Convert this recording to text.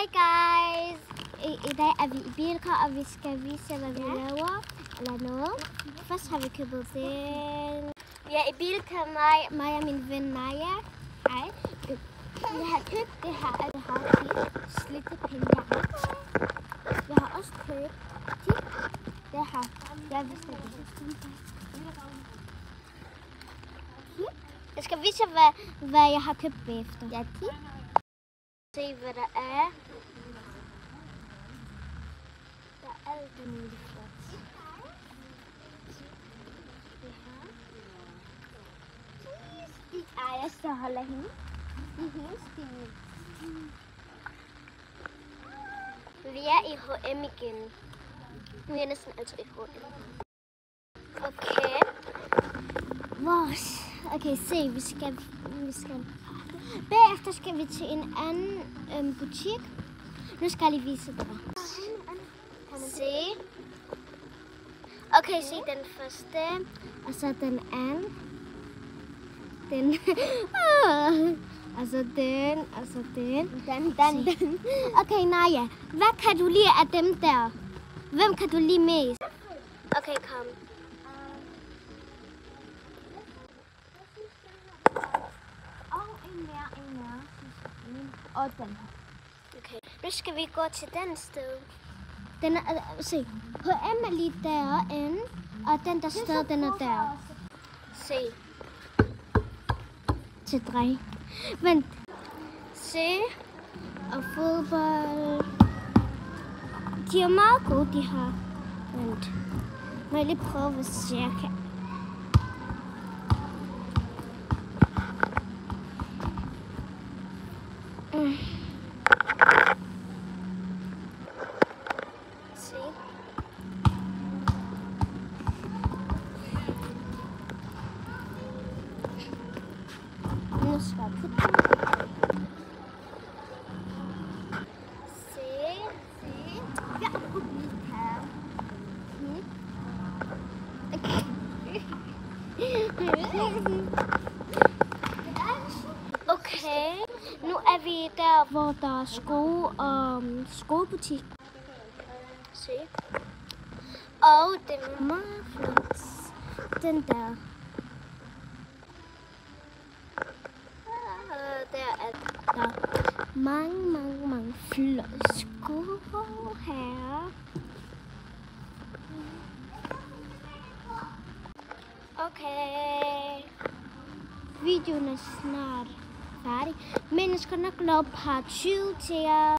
Hej guys! I dag er vi i Bilka, og vi skal vise, hvad vi laver. Eller noget. Først har vi købet den. Vi er i Bilka, mig og min ven Maja. Hej. Vi har købt det her, og det har slidte penge. Vi har også købt det her. Jeg vidste det. Jeg skal vise, hvad jeg har købt bagefter. Ja, se, hvad der er. Der er alt det muligt flot. Ej, jeg skal holde hende. Det er helt stiligt. Vi er i H&M igen. Vi er næsten altid i H&M. Okay. Okay, se, vi skal. Bagefter skal vi til en anden butik. Nu skal jeg lige vise dig. Se. Okay, se den første. Og så den anden. Den. Og så den. Og så den. Den. Okay, Naja. Hvad kan du lide af dem der? Hvem kan du lide mest? Okay, kom. Og den her. Okay, nu skal vi gå til den sted. Den er, se, H&M er lige derinde, og den der sted, den er der. Se. Til dreng. Vent. Se. Og fodbold. De er meget gode, de her. Vent. Må jeg lige prøve, hvis jeg kan. Se. Nu skal jeg putte den. Se. Ja, her. Okay, nu er vi der, hvor der er skobutik. Se. Og den er meget flot. Den der. Der er der mange flotte sko her. Okay. Videoen er snart færdig, men jeg skal nok lave part 20 til jer.